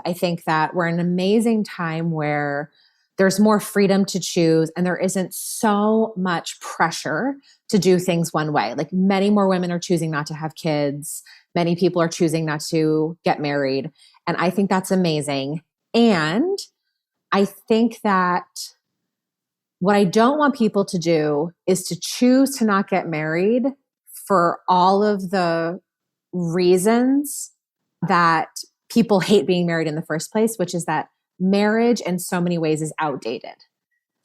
I think that we're in an amazing time where there's more freedom to choose and there isn't so much pressure to do things one way. Like many more women are choosing not to have kids. Many people are choosing not to get married. And I think that's amazing. And I think that what I don't want people to do is to choose to not get married for all of the reasons that people hate being married in the first place, which is that marriage in so many ways is outdated.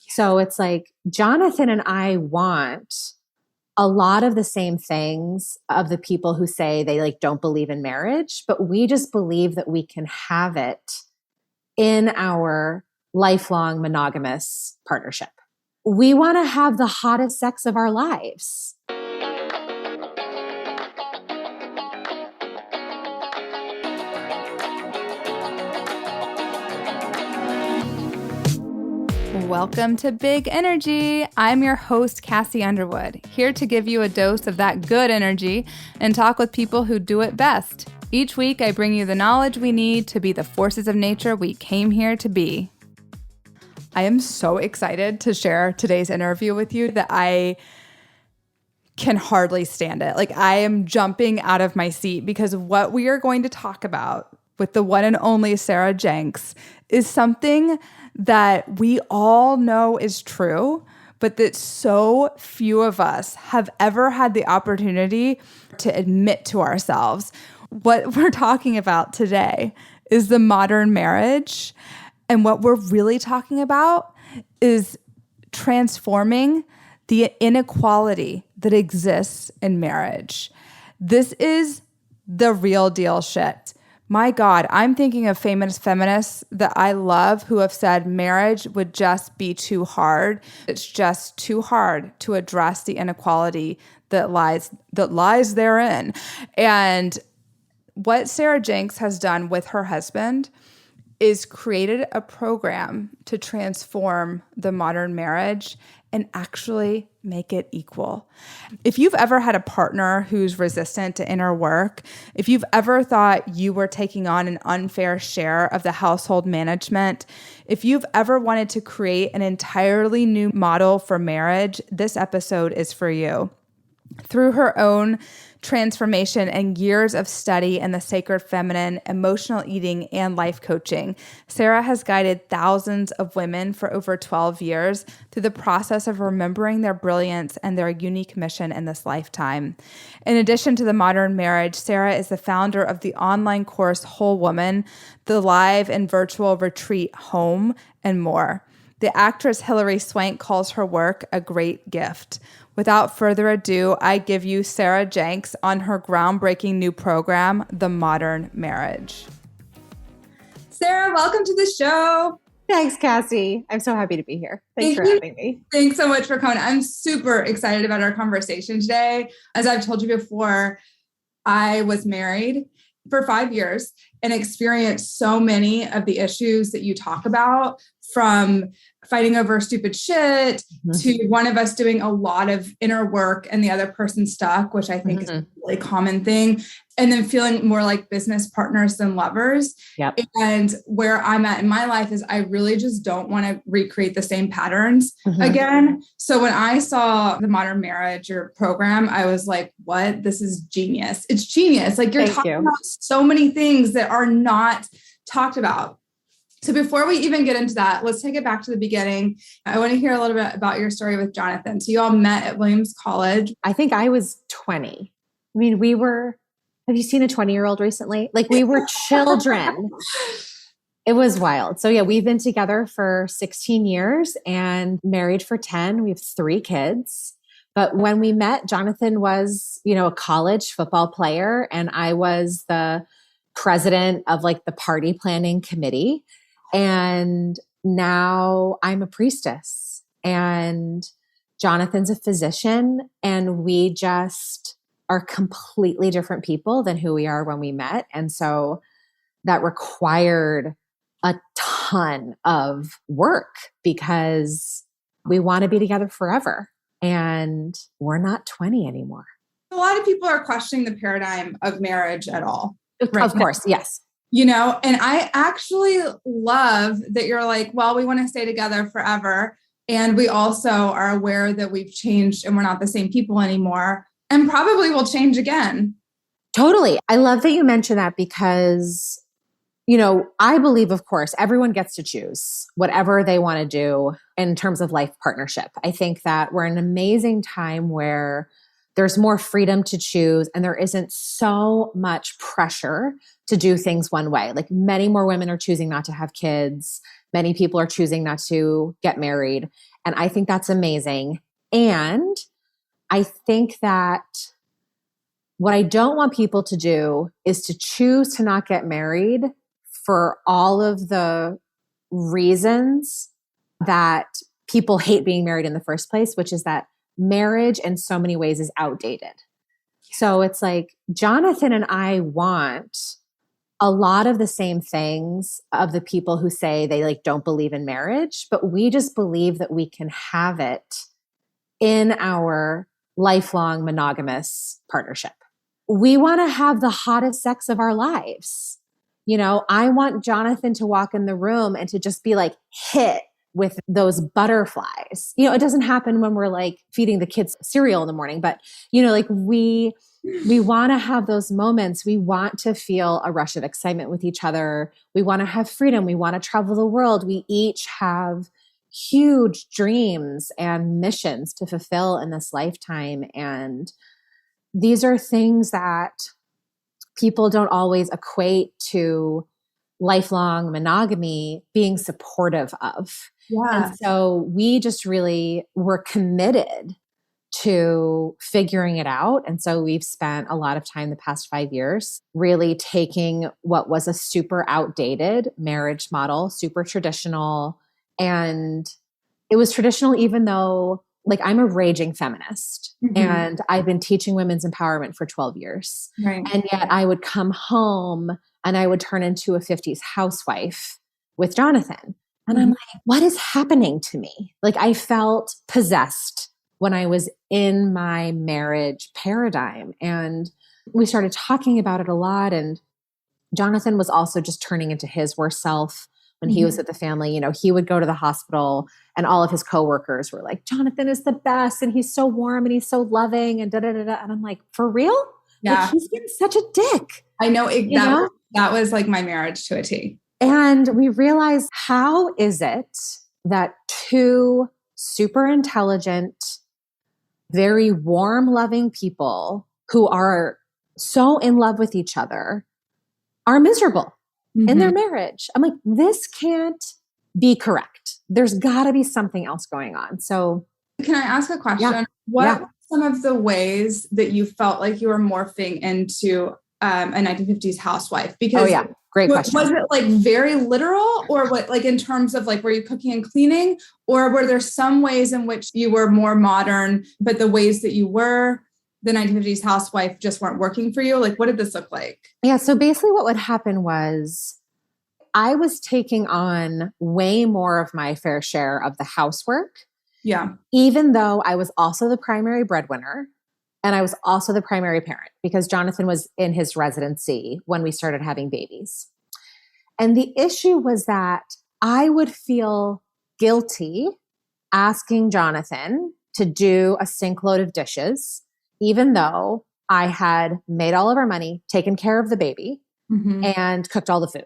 So it's like Jonathan and I want a lot of the same things of the people who say they like don't believe in marriage, but we just believe that we can have it in our lifelong monogamous partnership. We want to have the hottest sex of our lives. Welcome to Big Energy. I'm your host, Kassi Underwood, here to give you a dose of that good energy and talk with people who do it best. Each week, I bring you the knowledge we need to be the forces of nature we came here to be. I am so excited to share today's interview with you that I can hardly stand it. Like I am jumping out of my seat because what we are going to talk about with the one and only Sarah Jenks is something that we all know is true, but that so few of us have ever had the opportunity to admit to ourselves. What we're talking about today is the modern marriage. And what we're really talking about is transforming the inequality that exists in marriage. This is the real deal shit. My God, I'm thinking of famous feminists that I love who have said marriage would just be too hard. It's just too hard to address the inequality that lies therein. And what Sarah Jenks has done with her husband is created a program to transform the modern marriage and actually make it equal. If you've ever had a partner who's resistant to inner work, if you've ever thought you were taking on an unfair share of the household management, if you've ever wanted to create an entirely new model for marriage, this episode is for you. Through her own transformation and years of study in the sacred feminine, emotional eating, and life coaching, Sarah has guided thousands of women for over 12 years through the process of remembering their brilliance and their unique mission in this lifetime. In addition to the modern marriage, Sarah is the founder of the online course Whole Woman, the live and virtual retreat Home, and more. The actress Hilary Swank calls her work a great gift. Without further ado, I give you Sarah Jenks on her groundbreaking new program, The Modern Marriage. Sarah, welcome to the show. Thanks, Kassi. I'm so happy to be here. Thanks for having me. Thanks so much for coming. I'm super excited about our conversation today. As I've told you before, I was married for 5 years and experienced so many of the issues that you talk about, from fighting over stupid shit to one of us doing a lot of inner work and the other person stuck, which I think is a really common thing. And then feeling more like business partners than lovers. Yep. And where I'm at in my life is I really just don't want to recreate the same patterns again. So when I saw the Modern Marriage or program, I was like, what? This is genius. It's genius. Like you're talking about so many things that are not talked about. So before we even get into that, let's take it back to the beginning. I want to hear a little bit about your story with Jonathan. So you all met at Williams College. I think I was 20. I mean, have you seen a 20-year-old recently? Like we were children. It was wild. So yeah, we've been together for 16 years and married for 10. We have 3 kids. But when we met, Jonathan was, a college football player and I was the president of like the party planning committee. And now I'm a priestess and Jonathan's a physician, and we just are completely different people than who we are when we met. And so that required a ton of work because we want to be together forever and we're not 20 anymore. A lot of people are questioning the paradigm of marriage at all. Of course. Yes. And I actually love that you're like, well, we want to stay together forever. And we also are aware that we've changed and we're not the same people anymore and probably will change again. Totally. I love that you mentioned that because, I believe, of course, everyone gets to choose whatever they want to do in terms of life partnership. I think that we're in an amazing time where there's more freedom to choose and there isn't so much pressure to do things one way. Like many more women are choosing not to have kids. Many people are choosing not to get married. And I think that's amazing. And I think that what I don't want people to do is to choose to not get married for all of the reasons that people hate being married in the first place, which is that marriage in so many ways is outdated. So it's like Jonathan and I want a lot of the same things of the people who say they like don't believe in marriage, but we just believe that we can have it in our lifelong monogamous partnership. We want to have the hottest sex of our lives. I want Jonathan to walk in the room and to just be like hit with those butterflies. It doesn't happen when we're like feeding the kids cereal in the morning, but like we want to have those moments. We want to feel a rush of excitement with each other. We want to have freedom. We want to travel the world. We each have huge dreams and missions to fulfill in this lifetime. And these are things that people don't always equate to lifelong monogamy being supportive of. Yeah. And so we just really were committed to figuring it out. And so we've spent a lot of time the past 5 years really taking what was a super outdated marriage model, super traditional. And it was traditional, even though like I'm a raging feminist and I've been teaching women's empowerment for 12 years. Right. And yet I would come home and I would turn into a 50s housewife with Jonathan. And I'm like, what is happening to me? Like I felt possessed when I was in my marriage paradigm. And we started talking about it a lot. And Jonathan was also just turning into his worst self when he was with the family. He would go to the hospital and all of his coworkers were like, Jonathan is the best. And he's so warm and he's so loving and da da da da. And I'm like, for real? Yeah. Like, he's been such a dick. I know, that was like my marriage to a T. And we realized, how is it that two super intelligent, very warm, loving people who are so in love with each other are miserable in their marriage? I'm like, this can't be correct. There's got to be something else going on. So can I ask a question? Yeah. What were some of the ways that you felt like you were morphing into a 1950s housewife? Because great question. Was it like very literal, or what, like in terms of like, were you cooking and cleaning, or were there some ways in which you were more modern, but the ways that you were the 1950s housewife just weren't working for you? Like, what did this look like? Yeah. So basically what would happen was I was taking on way more of my fair share of the housework. Yeah. Even though I was also the primary breadwinner and I was also the primary parent, because Jonathan was in his residency when we started having babies. And the issue was that I would feel guilty asking Jonathan to do a sink load of dishes, even though I had made all of our money, taken care of the baby, and cooked all the food.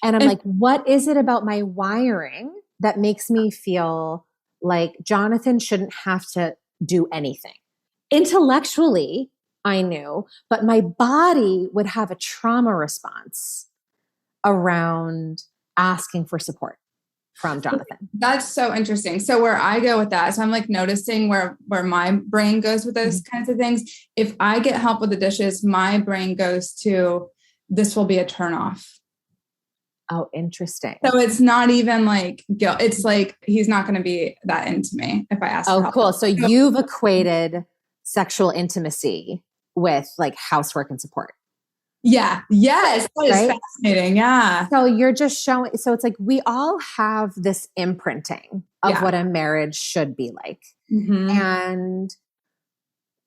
And I'm like, what is it about my wiring that makes me feel like Jonathan shouldn't have to do anything? Intellectually, I knew, but my body would have a trauma response around asking for support from Jonathan. That's so interesting. So where I go with that, so I'm like noticing where my brain goes with those kinds of things. If I get help with the dishes, my brain goes to, this will be a turnoff. Oh, interesting. So it's not even like guilt. It's like, he's not going to be that into me if I ask for help. Cool. So you've equated sexual intimacy with like housework and support. Yeah. Yes. That is fascinating. Yeah. So you're just showing, so it's like, we all have this imprinting of what a marriage should be like. And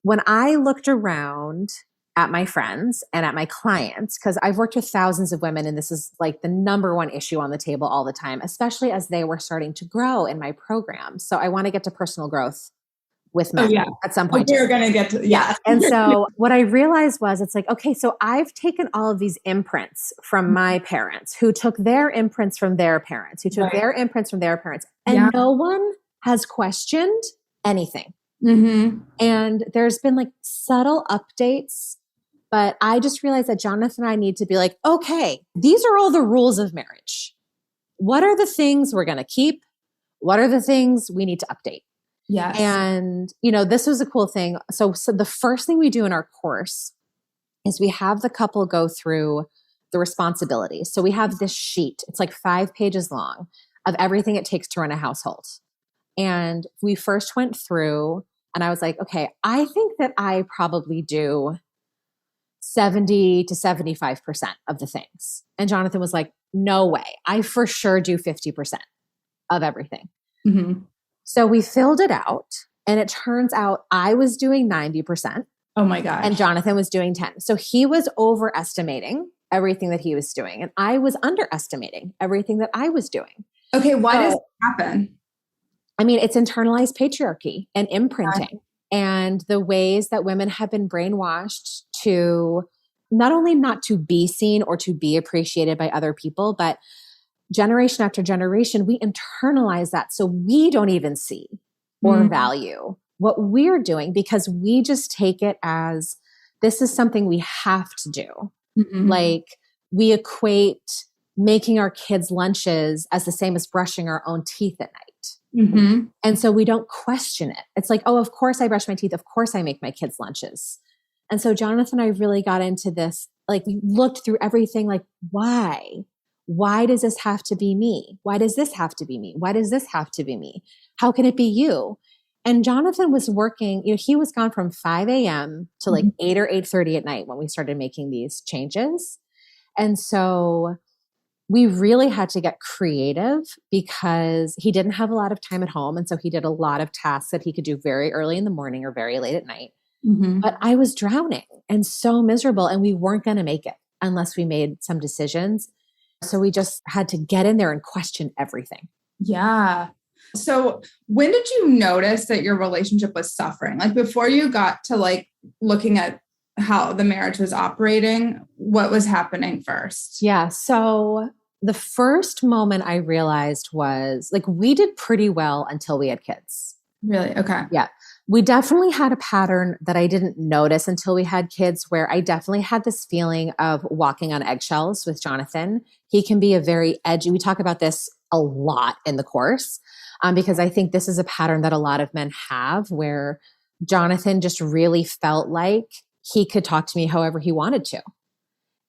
when I looked around at my friends and at my clients, because I've worked with thousands of women and this is like the number one issue on the table all the time, especially as they were starting to grow in my program. So I want to get to personal growth with men at some point. We're going to get to, yeah. And so what I realized was it's like, okay, so I've taken all of these imprints from my parents who took their imprints from their parents, who took their imprints from their parents, and no one has questioned anything. Mm-hmm. And there's been like subtle updates, but I just realized that Jonathan and I need to be like, okay, these are all the rules of marriage. What are the things we're going to keep? What are the things we need to update? Yes. And, you know, this was a cool thing. So the first thing we do in our course is we have the couple go through the responsibilities. So we have this sheet, it's like 5 pages long, of everything it takes to run a household. And we first went through and I was like, okay, I think that I probably do 70 to 75% of the things. And Jonathan was like, no way. I for sure do 50% of everything. Mm-hmm. So we filled it out and it turns out I was doing 90%. Oh my gosh. And Jonathan was doing 10. So he was overestimating everything that he was doing. And I was underestimating everything that I was doing. Okay. Why does it happen? I mean, it's internalized patriarchy and imprinting and the ways that women have been brainwashed to not only not to be seen or to be appreciated by other people, but generation after generation, we internalize that. So we don't even see or value what we're doing because we just take it as this is something we have to do. Mm-hmm. Like we equate making our kids lunches as the same as brushing our own teeth at night. Mm-hmm. And so we don't question it. It's like, oh, of course I brush my teeth. Of course I make my kids lunches. And so Jonathan and I really got into this, like we looked through everything like, why? Why does this have to be me? Why does this have to be me? Why does this have to be me? How can it be you? And Jonathan was working, you know, he was gone from 5 a.m. to like 8 or 8:30 at night when we started making these changes. And so we really had to get creative because he didn't have a lot of time at home. And so he did a lot of tasks that he could do very early in the morning or very late at night. Mm-hmm. But I was drowning and so miserable and we weren't going to make it unless we made some decisions. So we just had to get in there and question everything. Yeah. So when did you notice that your relationship was suffering? Like before you got to like looking at how the marriage was operating, what was happening first? Yeah. So the first moment I realized was like, we did pretty well until we had kids. Really? Okay. Yeah. We definitely had a pattern that I didn't notice until we had kids where I definitely had this feeling of walking on eggshells with Jonathan. He can be a very edgy, we talk about this a lot in the course because I think this is a pattern that a lot of men have where Jonathan just really felt like he could talk to me however he wanted to.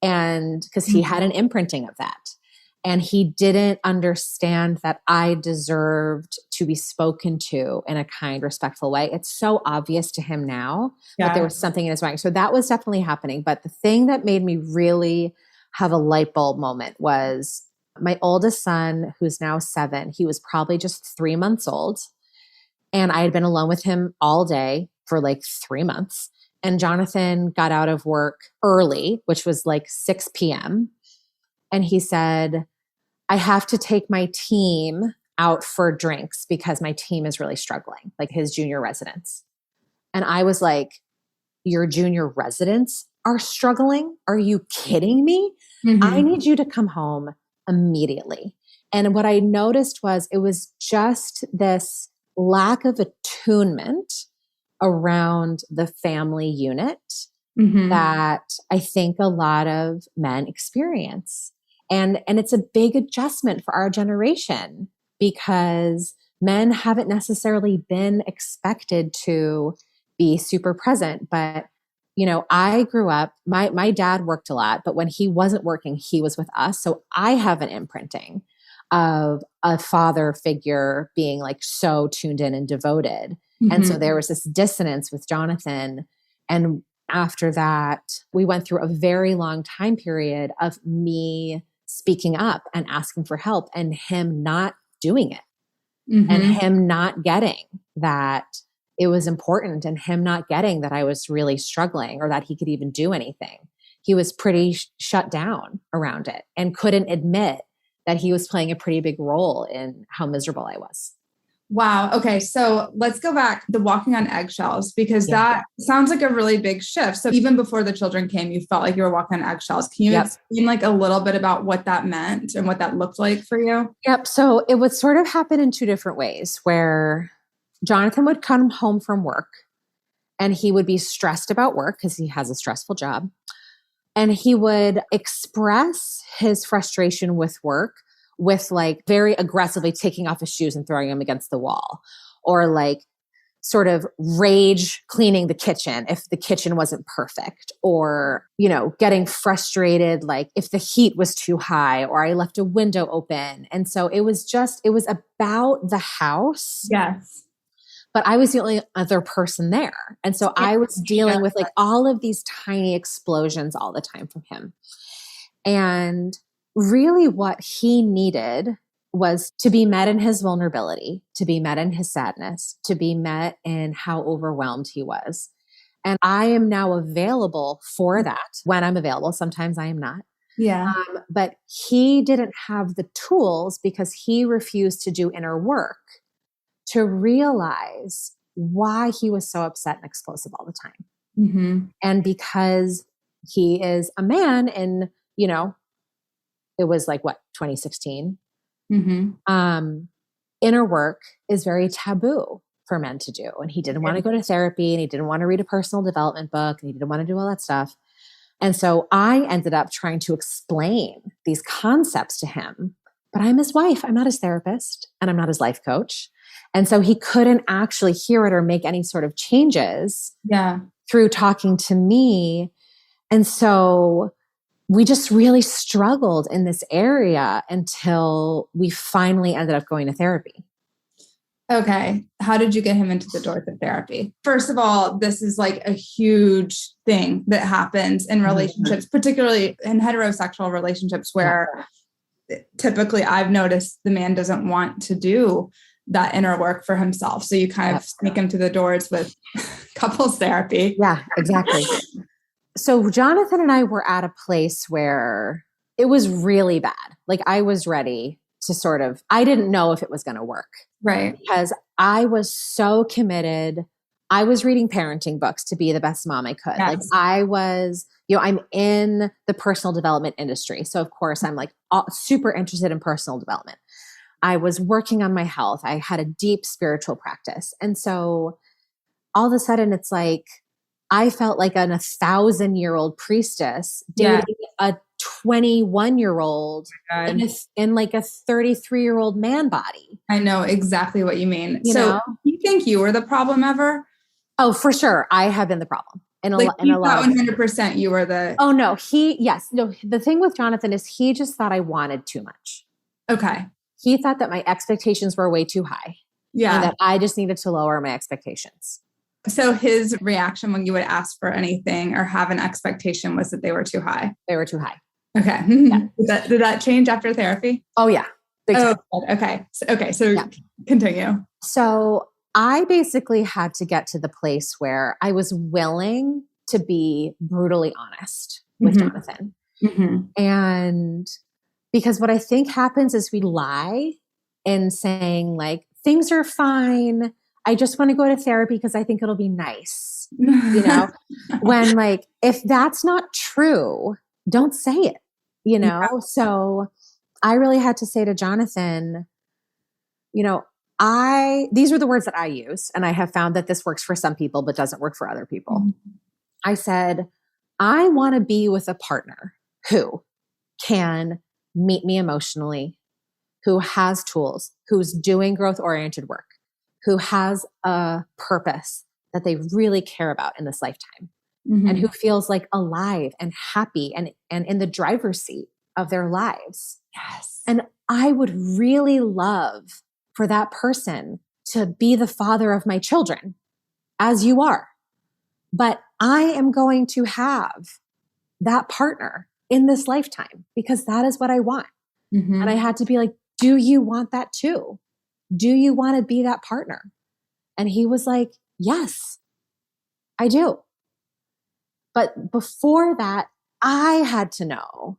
And because he had an imprinting of that. And he didn't understand that I deserved to be spoken to in a kind, respectful way. It's so obvious to him now that there was something in his mind. So that was definitely happening. But the thing that made me really have a light bulb moment was my oldest son, who's now 7, he was probably just 3 months old. And I had been alone with him all day for like 3 months. And Jonathan got out of work early, which was like 6 p.m. And he said, I have to take my team out for drinks because my team is really struggling, like his junior residents. And I was like, your junior residents are struggling? Are you kidding me? Mm-hmm. I need you to come home immediately. And what I noticed was it was just this lack of attunement around the family unit that I think a lot of men experience. And it's a big adjustment for our generation because men haven't necessarily been expected to be super present. But, you know, I grew up, my dad worked a lot, but when he wasn't working, he was with us. So I have an imprinting of a father figure being like so tuned in and devoted. And so there was this dissonance with Jonathan. And after that, we went through a very long time period of me speaking up and asking for help and him not doing it and him not getting that it was important, and him not getting that I was really struggling or that he could even do anything. He was pretty shut down around it and couldn't admit that he was playing a pretty big role in how miserable I was. Wow. Okay. So let's go back to walking on eggshells, because that sounds like a really big shift. So even before the children came, you felt like you were walking on eggshells. Can you explain like a little bit about what that meant and what that looked like for you? Yep. So it would sort of happen in two different ways, where Jonathan would come home from work and he would be stressed about work because he has a stressful job. And he would express his frustration with work with like very aggressively taking off his shoes and throwing them against the wall, or like sort of rage cleaning the kitchen if the kitchen wasn't perfect, or, you know, getting frustrated, like if the heat was too high or I left a window open. And so it was about the house. Yes. But I was the only other person there. And so I was dealing with like all of these tiny explosions all the time from him. And really what he needed was to be met in his vulnerability, to be met in his sadness, to be met in how overwhelmed he was. And I am now available for that when I'm available. Sometimes I am not. Yeah. But he didn't have the tools because he refused to do inner work to realize why he was so upset and explosive all the time. Mm-hmm. And because he is a man and, you know, it was like 2016. Mm-hmm. Inner work is very taboo for men to do. And he didn't want to go to therapy, and he didn't want to read a personal development book, and he didn't want to do all that stuff. And so I ended up trying to explain these concepts to him, but I'm his wife. I'm not his therapist, and I'm not his life coach. And so he couldn't actually hear it or make any sort of changes through talking to me. And so we just really struggled in this area until we finally ended up going to therapy. Okay. How did you get him into the doors of therapy? First of all, this is like a huge thing that happens in relationships, particularly in heterosexual relationships, where typically I've noticed the man doesn't want to do that inner work for himself. So you kind of sneak him to the doors with couples therapy. Yeah, exactly. So Jonathan and I were at a place where it was really bad. Like I was ready to I didn't know if it was going to work. Right. Because I was so committed. I was reading parenting books to be the best mom I could. Yes. Like I was, I'm in the personal development industry. So of course I'm like super interested in personal development. I was working on my health. I had a deep spiritual practice. And so all of a sudden it's like, I felt like an 1,000-year-old priestess dating a 21-year-old in like a 33-year-old man body. I know exactly what you mean. You know? You think you were the problem ever? Oh, for sure. I have been the problem. In a lot. 100% you were the... Oh, no. The thing with Jonathan is he just thought I wanted too much. Okay. He thought that my expectations were way too high. Yeah. And that I just needed to lower my expectations. So his reaction when you would ask for anything or have an expectation was that they were too high? They were too high. Okay. Yeah. Did that change after therapy? Oh, yeah. Okay. So continue. So I basically had to get to the place where I was willing to be brutally honest with Jonathan. Mm-hmm. And because what I think happens is we lie in saying like, things are fine. I just want to go to therapy because I think it'll be nice. When like, if that's not true, don't say it, Yeah. So I really had to say to Jonathan, these were the words that I use, and I have found that this works for some people, but doesn't work for other people. Mm-hmm. I said, I want to be with a partner who can meet me emotionally, who has tools, who's doing growth-oriented work, who has a purpose that they really care about in this lifetime, and who feels like alive and happy and in the driver's seat of their lives. Yes. And I would really love for that person to be the father of my children, as you are. But I am going to have that partner in this lifetime because that is what I want. Mm-hmm. And I had to be like, do you want that too? Do you want to be that partner? And he was like, yes, I do. But before that, I had to know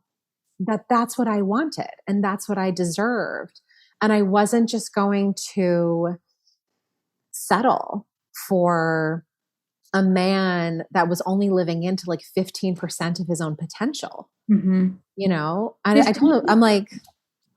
that that's what I wanted and that's what I deserved. And I wasn't just going to settle for a man that was only living into like 15% of his own potential. You know, I told him, I'm like,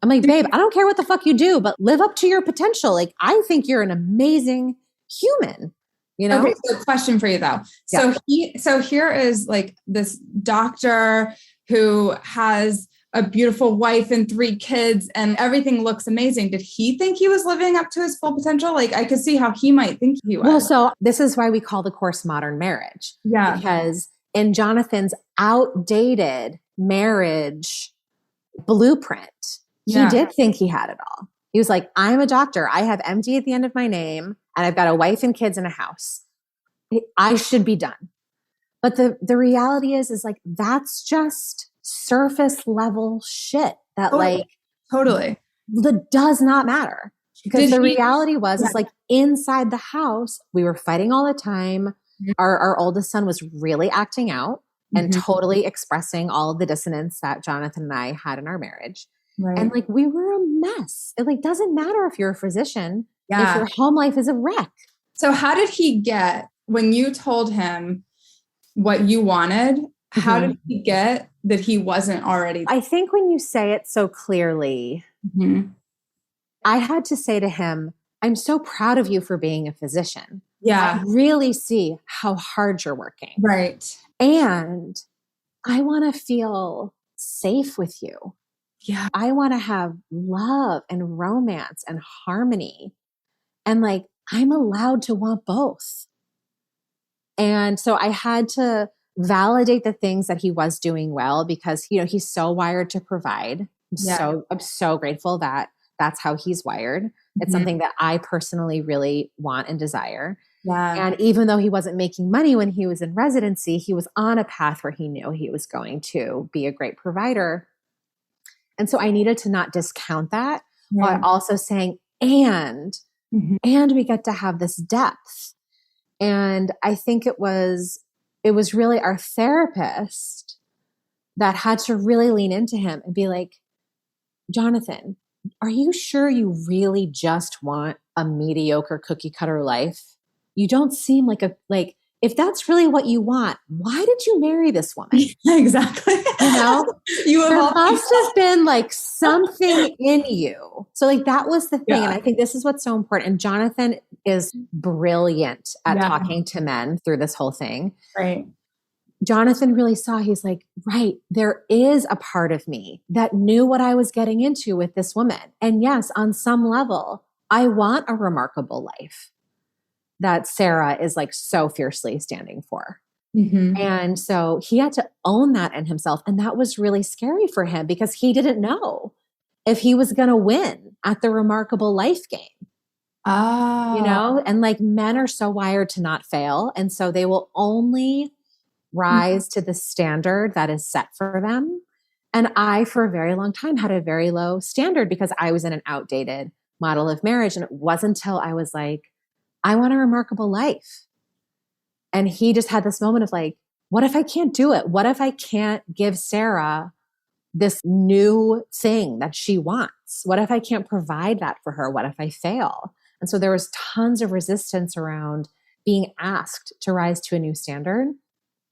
babe, I don't care what the fuck you do, but live up to your potential. Like, I think you're an amazing human, you know? Okay, so question for you though. So here is like this doctor who has a beautiful wife and 3 kids and everything looks amazing. Did he think he was living up to his full potential? Like, I could see how he might think he was. Well, so this is why we call the course Modern Marriage. Yeah. Because in Jonathan's outdated marriage blueprint, he did think he had it all. He was like, I'm a doctor. I have MD at the end of my name and I've got a wife and kids and a house. I should be done. But the reality is like, that's just surface level shit that totally that does not matter. Because the reality was, is like inside the house, we were fighting all the time. Our oldest son was really acting out and totally expressing all of the dissonance that Jonathan and I had in our marriage. Right. And like, we were a mess. It like doesn't matter if you're a physician, if your home life is a wreck. So how did he get, when you told him what you wanted, how did he get that he wasn't already? I think when you say it so clearly, I had to say to him, I'm so proud of you for being a physician. Yeah. I really see how hard you're working. Right. And I want to feel safe with you. Yeah. I want to have love and romance and harmony. And like, I'm allowed to want both. And so I had to validate the things that he was doing well because, you know, he's so wired to provide. I'm so grateful that that's how he's wired. It's something that I personally really want and desire. Yeah. And even though he wasn't making money when he was in residency, he was on a path where he knew he was going to be a great provider. And so I needed to not discount that while also saying, and we get to have this depth. And I think it was really our therapist that had to really lean into him and be like, Jonathan, are you sure you really just want a mediocre cookie cutter life? You don't seem like if that's really what you want, why did you marry this woman? Exactly. You know, there must have been like something in you. So like that was the thing. And I think this is what's so important. And Jonathan is brilliant at talking to men through this whole thing. Right. Jonathan really saw, he's like, right, there is a part of me that knew what I was getting into with this woman. And yes, on some level, I want a remarkable life that Sarah is like so fiercely standing for. And so he had to own that in himself. And that was really scary for him because he didn't know if he was going to win at the remarkable life game. You know, and like men are so wired to not fail. And so they will only rise to the standard that is set for them. And I, for a very long time, had a very low standard because I was in an outdated model of marriage. And it wasn't until I was like, I want a remarkable life. And he just had this moment of like, what if I can't do it? What if I can't give Sarah this new thing that she wants? What if I can't provide that for her? What if I fail? And so there was tons of resistance around being asked to rise to a new standard.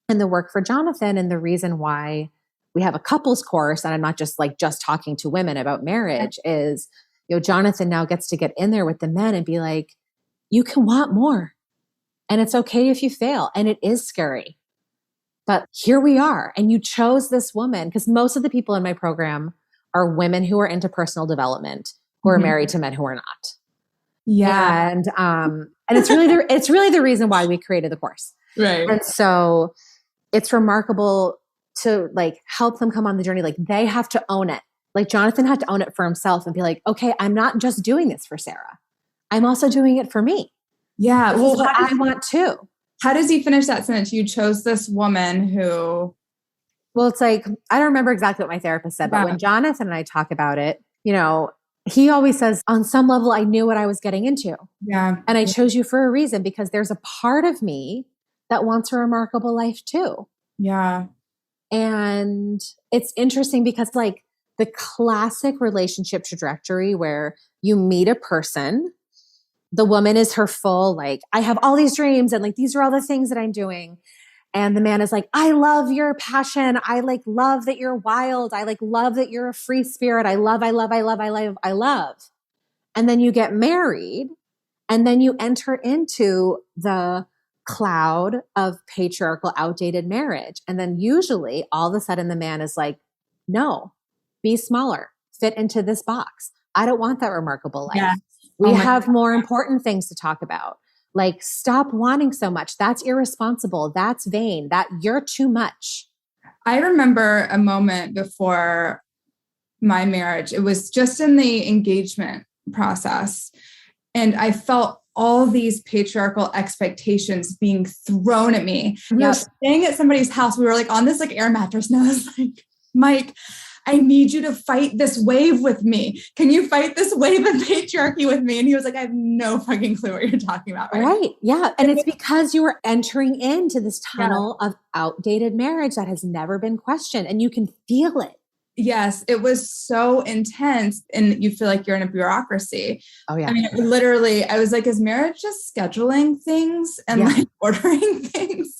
And the work for Jonathan, and the reason why we have a couples course, and I'm not just talking to women about marriage, is, you know, Jonathan now gets to get in there with the men and be like, you can want more. And it's okay if you fail. And it is scary. But here we are. And you chose this woman, because most of the people in my program are women who are into personal development, who are married to men who are not. Yeah. And it's really the reason why we created the course. Right. And so it's remarkable to like help them come on the journey. Like they have to own it. Like Jonathan had to own it for himself and be like, okay, I'm not just doing this for Sarah. I'm also doing it for me. Yeah. Well, I want too. How does he finish that sentence? You chose this woman who... Well, it's like, I don't remember exactly what my therapist said, but when Jonathan and I talk about it, you know, he always says, on some level, I knew what I was getting into. Yeah. And I chose you for a reason because there's a part of me that wants a remarkable life too. Yeah. And it's interesting because like the classic relationship trajectory where you meet a person, the woman is her full, like, I have all these dreams and like, these are all the things that I'm doing. And the man is like, I love your passion. I like love that you're wild. I like love that you're a free spirit. I love. And then you get married and then you enter into the cloud of patriarchal, outdated marriage. And then usually all of a sudden the man is like, no, be smaller, fit into this box. I don't want that remarkable life. Yeah. We have more important things to talk about. Like, stop wanting so much. That's irresponsible. That's vain. That you're too much. I remember a moment before my marriage. It was just in the engagement process. And I felt all these patriarchal expectations being thrown at me. We were staying at somebody's house. We were like on this like air mattress. And I was like, Mike, I need you to fight this wave with me. Can you fight this wave of patriarchy with me? And he was like, I have no fucking clue what you're talking about. Right. Yeah. And it's because you were entering into this tunnel of outdated marriage that has never been questioned and you can feel it. Yes, it was so intense and you feel like you're in a bureaucracy. Oh yeah. I mean, literally, I was like, is marriage just scheduling things and like ordering things?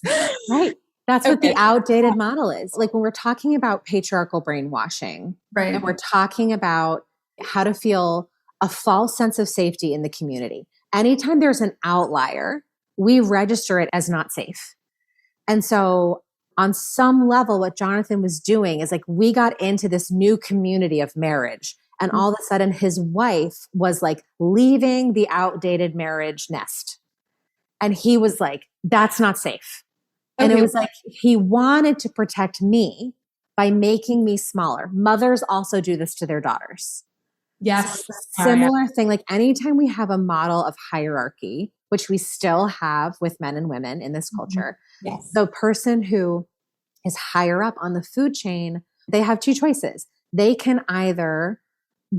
Right. That's what the outdated model is. Like when we're talking about patriarchal brainwashing, right? And we're talking about how to feel a false sense of safety in the community. Anytime there's an outlier, we register it as not safe. And so on some level, what Jonathan was doing is like, we got into this new community of marriage. And all of a sudden his wife was like leaving the outdated marriage nest. And he was like, that's not safe. And it was like, he wanted to protect me by making me smaller. Mothers also do this to their daughters. Yes. So similar thing. Like anytime we have a model of hierarchy, which we still have with men and women in this culture, the person who is higher up on the food chain, they have two choices. They can either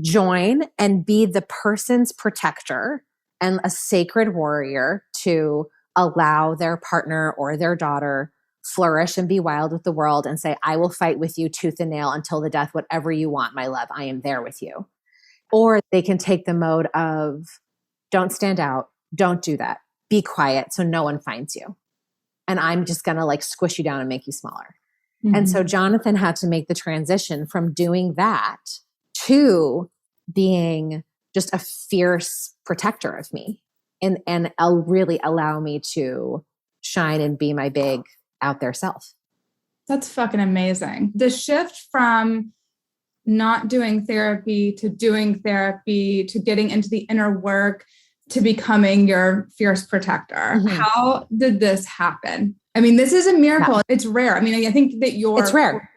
join and be the person's protector and a sacred warrior to allow their partner or their daughter flourish and be wild with the world and say, I will fight with you tooth and nail until the death, whatever you want, my love, I am there with you. Or they can take the mode of don't stand out, don't do that, be quiet so no one finds you. And I'm just going to like squish you down and make you smaller. Mm-hmm. And so Jonathan had to make the transition from doing that to being just a fierce protector of me and really allow me to shine and be my big out there self. That's fucking amazing. The shift from not doing therapy to doing therapy to getting into the inner work to becoming your fierce protector. Mm-hmm. How did this happen? I mean, this is a miracle. Yeah. It's rare. I mean, I think that it's rare.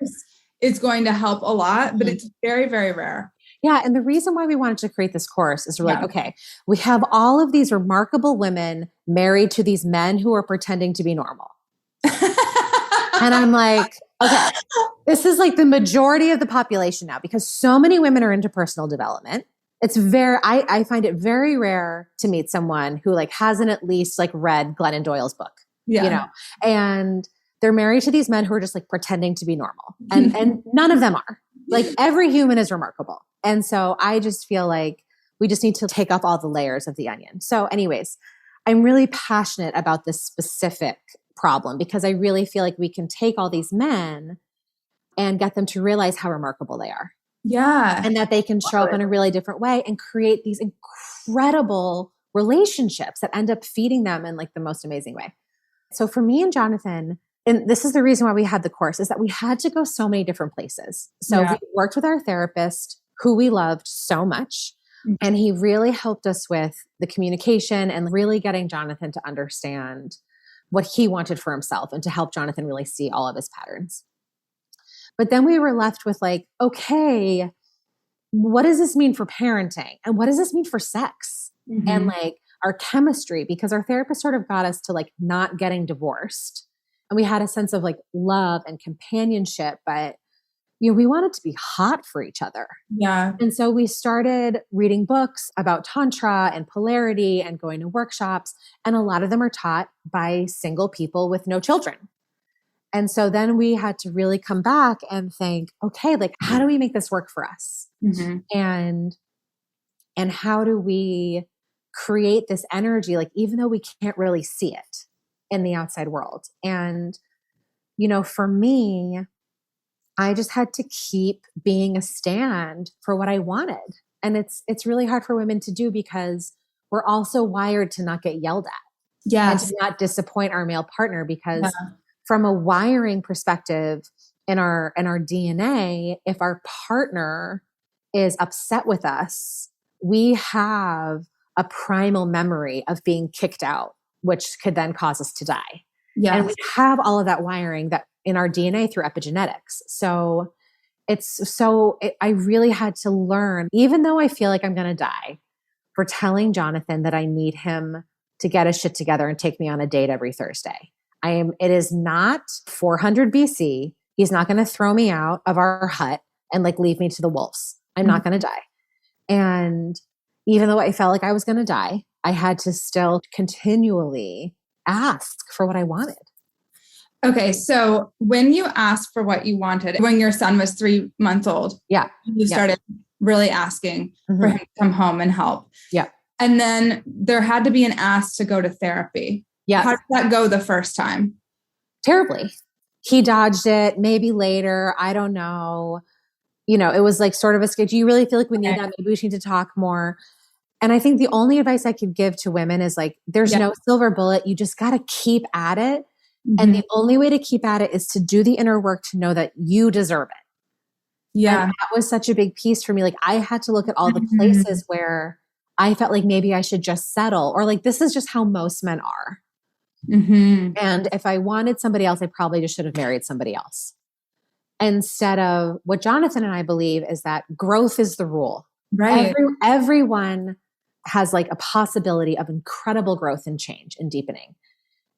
It's going to help a lot, but it's very, very rare. Yeah. And the reason why we wanted to create this course is we're like, okay, we have all of these remarkable women married to these men who are pretending to be normal. And I'm like, okay, this is like the majority of the population now because so many women are into personal development. It's I find it very rare to meet someone who like hasn't at least like read Glennon Doyle's book, you know, and they're married to these men who are just like pretending to be normal and none of them are. Like every human is remarkable. And so I just feel like we just need to take off all the layers of the onion. So anyways, I'm really passionate about this specific problem because I really feel like we can take all these men and get them to realize how remarkable they are. Yeah. And that they can show up in a really different way and create these incredible relationships that end up feeding them in like the most amazing way. So for me and Jonathan, and this is the reason why we had the course, is that we had to go so many different places. So we worked with our therapist who we loved so much. And he really helped us with the communication and really getting Jonathan to understand what he wanted for himself and to help Jonathan really see all of his patterns. But then we were left with like, okay, what does this mean for parenting? And what does this mean for sex? Mm-hmm. And like our chemistry, because our therapist sort of got us to like not getting divorced. And we had a sense of like love and companionship, but we wanted to be hot for each other. Yeah. And so we started reading books about Tantra and polarity and going to workshops. And a lot of them are taught by single people with no children. And so then we had to really come back and think, okay, like, how do we make this work for us? Mm-hmm. And how do we create this energy, like, even though we can't really see it in the outside world? And, for me, I just had to keep being a stand for what I wanted. And it's really hard for women to do because we're also wired to not get yelled at. Yes. And to not disappoint our male partner, because from a wiring perspective in our DNA, if our partner is upset with us, we have a primal memory of being kicked out, which could then cause us to die. Yes. And we have all of that wiring that in our DNA through epigenetics. So I really had to learn, even though I feel like I'm going to die, for telling Jonathan that I need him to get his shit together and take me on a date every Thursday. It is not 400 BC. He's not going to throw me out of our hut and like leave me to the wolves. I'm not going to die. And even though I felt like I was going to die, I had to still continually ask for what I wanted. Okay. So when you asked for what you wanted, when your son was 3 months old, you started really asking for him to come home and help. Yeah. And then there had to be an ask to go to therapy. Yeah. How did that go the first time? Terribly. He dodged it. Maybe later. I don't know. It was like sort of a sketch. Do you really feel like we need that? Maybe we need to talk more. And I think the only advice I could give to women is like, there's no silver bullet. You just got to keep at it. Mm-hmm. And the only way to keep at it is to do the inner work to know that you deserve it. Yeah. And that was such a big piece for me. Like, I had to look at all the places where I felt like maybe I should just settle, or like, this is just how most men are. Mm-hmm. And if I wanted somebody else, I probably just should have married somebody else. Instead of what Jonathan and I believe is that growth is the rule. Right. Everyone has like a possibility of incredible growth and change and deepening.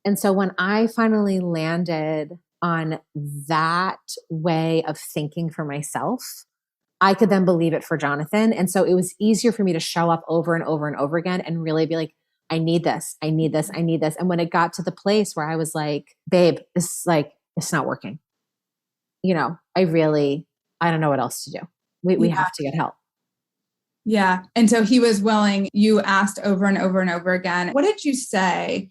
And so when I finally landed on that way of thinking for myself, I could then believe it for Jonathan. And so it was easier for me to show up over and over and over again and really be like, I need this, I need this, I need this. And when it got to the place where I was like, babe, it's not working. I don't know what else to do. We have to get help. Yeah. And so he was willing. You asked over and over and over again. What did you say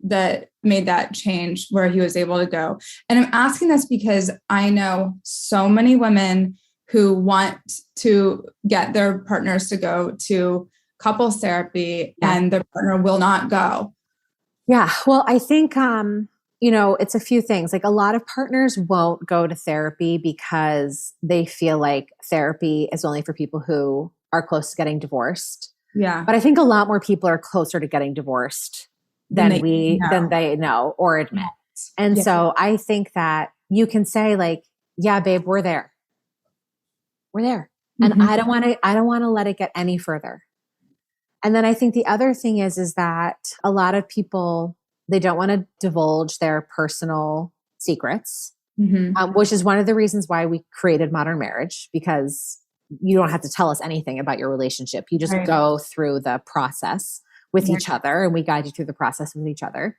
that made that change where he was able to go? And I'm asking this because I know so many women who want to get their partners to go to couples therapy and their partner will not go. Yeah. Well, I think, it's a few things. Like, a lot of partners won't go to therapy because they feel like therapy is only for people who are close to getting divorced. Yeah. But I think a lot more people are closer to getting divorced than they know or admit. And so I think that you can say like, yeah, babe, we're there. We're there. And I don't want to let it get any further. And then I think the other thing is that a lot of people, they don't want to divulge their personal secrets, which is one of the reasons why we created Modern Marriage, because you don't have to tell us anything about your relationship. You just go through the process with each other, and we guide you through the process with each other.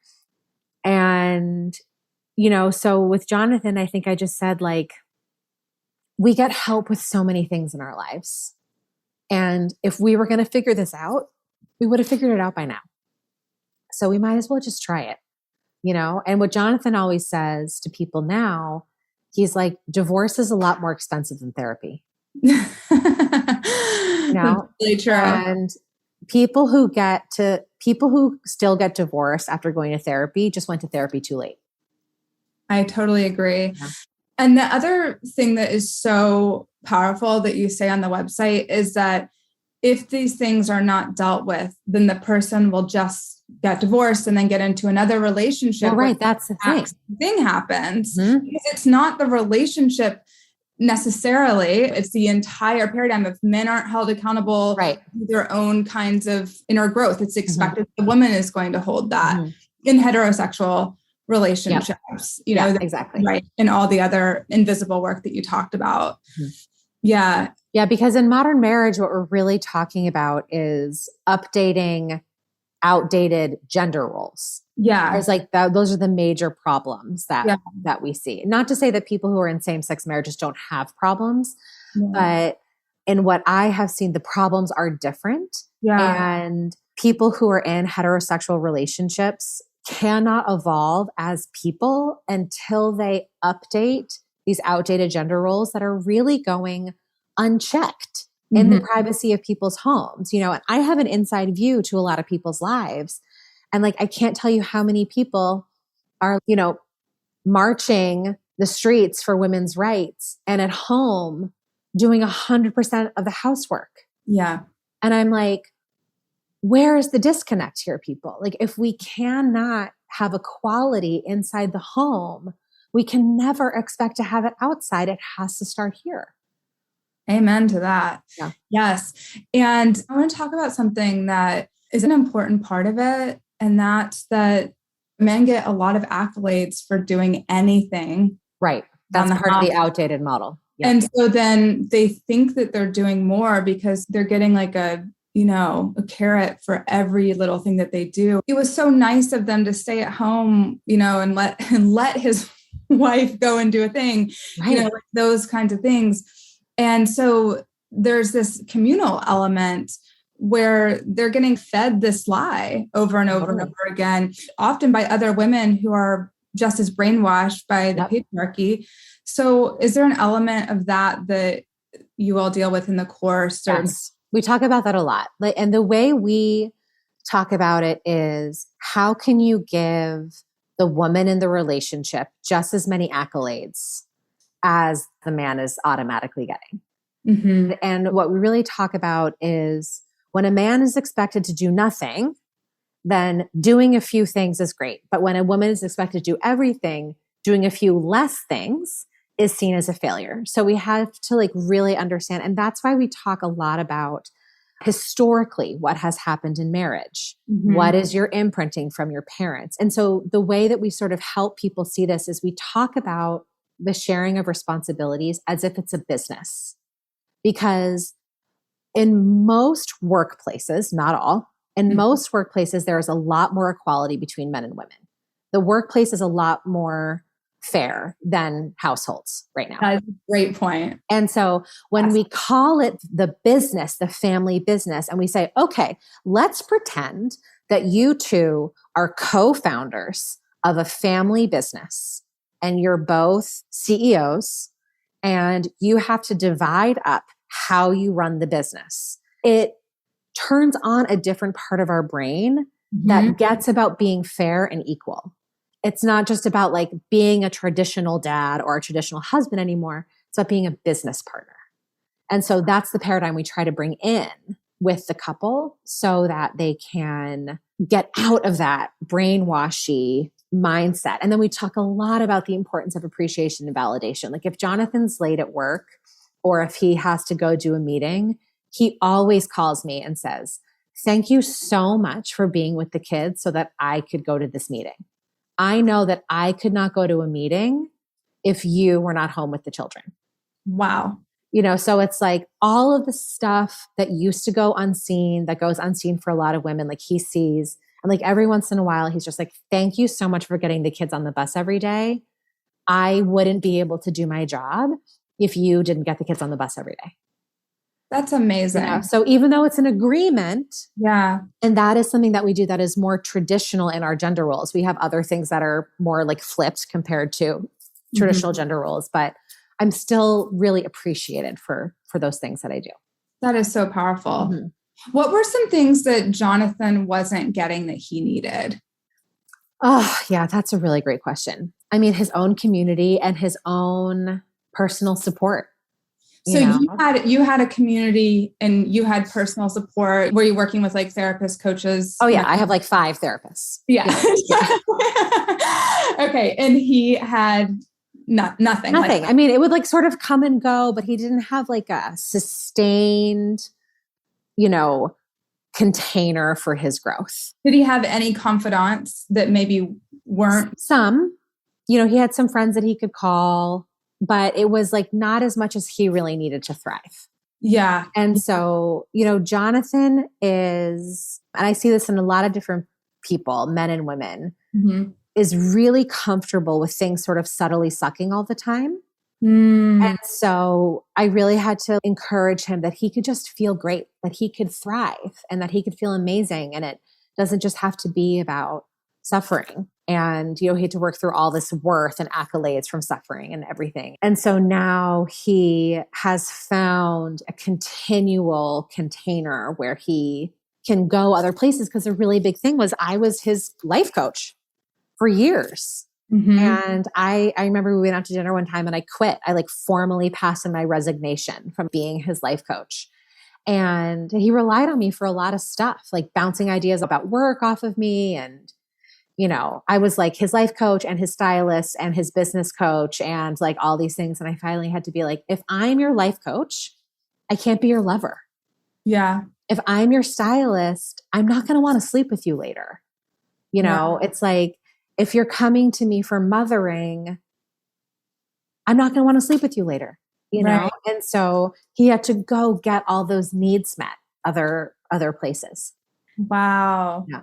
And, so with Jonathan, I think I just said like, we get help with so many things in our lives. And if we were going to figure this out, we would have figured it out by now. So we might as well just try it, And what Jonathan always says to people now, he's like, divorce is a lot more expensive than therapy. Really true. And people who still get divorced after going to therapy just went to therapy too late. I totally agree. Yeah. And the other thing that is so powerful that you say on the website is that if these things are not dealt with, then the person will just get divorced and then get into another relationship. Well, right. That's the thing happens. Because it's not the relationship necessarily. It's the entire paradigm of men aren't held accountable to their own kinds of inner growth. It's expected the woman is going to hold that in heterosexual relationships, exactly. Right. And all the other invisible work that you talked about. Mm-hmm. Yeah. Yeah. Because in modern marriage, what we're really talking about is updating outdated gender roles. Yeah. It's like those are the major problems that we see. Not to say that people who are in same-sex marriages don't have problems, but in what I have seen, the problems are different. Yeah. And people who are in heterosexual relationships cannot evolve as people until they update these outdated gender roles that are really going unchecked in the privacy of people's homes. And I have an inside view to a lot of people's lives. And like, I can't tell you how many people are, marching the streets for women's rights and at home doing 100% of the housework. Yeah. And I'm like, where is the disconnect here, people? Like, if we cannot have equality inside the home, we can never expect to have it outside. It has to start here. Amen to that. Yeah. Yes. And I want to talk about something that is an important part of it. And that's that men get a lot of accolades for doing anything. Right. That's part of the outdated model. Yeah. And so then they think that they're doing more because they're getting like a carrot for every little thing that they do. It was so nice of them to stay at home, and let his wife go and do a thing, right. Like those kinds of things. And so there's this communal element where they're getting fed this lie over and over and over again, often by other women who are just as brainwashed by the patriarchy. So is there an element of that you all deal with in the course? Yes. We talk about that a lot. And the way we talk about it is, how can you give the woman in the relationship just as many accolades as the man is automatically getting? Mm-hmm. And what we really talk about is, when a man is expected to do nothing, then doing a few things is great. But when a woman is expected to do everything, doing a few less things is seen as a failure. So we have to really understand. And that's why we talk a lot about historically what has happened in marriage. Mm-hmm. What is your imprinting from your parents? And so the way that we sort of help people see this is we talk about the sharing of responsibilities as if it's a business. Because in most workplaces, not all, in most workplaces, there is a lot more equality between men and women. The workplace is a lot more fair than households right now. That's a great point. And so when we call it the business, the family business, and we say, okay, let's pretend that you two are co-founders of a family business and you're both CEOs and you have to divide up how you run the business. It turns on a different part of our brain that gets about being fair and equal. It's not just about being a traditional dad or a traditional husband anymore. It's about being a business partner. And so that's the paradigm we try to bring in with the couple so that they can get out of that brainwashy mindset. And then we talk a lot about the importance of appreciation and validation. If Jonathan's late at work or if he has to go do a meeting, he always calls me and says, "Thank you so much for being with the kids so that I could go to this meeting. I know that I could not go to a meeting if you were not home with the children." Wow. So it's all of the stuff that used to go unseen, that goes unseen for a lot of women, he sees. And every once in a while, he's just "Thank you so much for getting the kids on the bus every day. I wouldn't be able to do my job if you didn't get the kids on the bus every day." That's amazing. So even though it's an agreement, and that is something that we do that is more traditional in our gender roles. We have other things that are more flipped compared to traditional gender roles, but I'm still really appreciated for those things that I do. That is so powerful. What were some things that Jonathan wasn't getting that he needed? Oh, yeah, that's a really great question. I mean, his own community and his own personal support. So you had a community and you had personal support. Were you working with therapists, coaches? Oh yeah, I have 5 therapists. Yeah. Okay, and he had nothing. Nothing. I mean, it would sort of come and go, but he didn't have a sustained, container for his growth. Did he have any confidants that maybe weren't? Some, he had some friends that he could call, but it was like not as much as he really needed to thrive. Yeah. And so, Jonathan is, and I see this in a lot of different people, men and women, is really comfortable with things sort of subtly sucking all the time. And so I really had to encourage him that he could just feel great, that he could thrive and that he could feel amazing. And it doesn't just have to be about suffering. And, he had to work through all this worth and accolades from suffering and everything. And so now he has found a continual container where he can go other places, because a really big thing was I was his life coach for years. And I remember we went out to dinner one time and I quit. I formally passed in my resignation from being his life coach. And he relied on me for a lot of stuff, like bouncing ideas about work off of me. And, I was like his life coach and his stylist and his business coach and like all these things. And I finally had to be like, if I'm your life coach, I can't be your lover. Yeah. If I'm your stylist, I'm not going to want to sleep with you later. It's like, if you're coming to me for mothering, I'm not going to want to sleep with you later, know? And so he had to go get all those needs met other places. Wow. Yeah.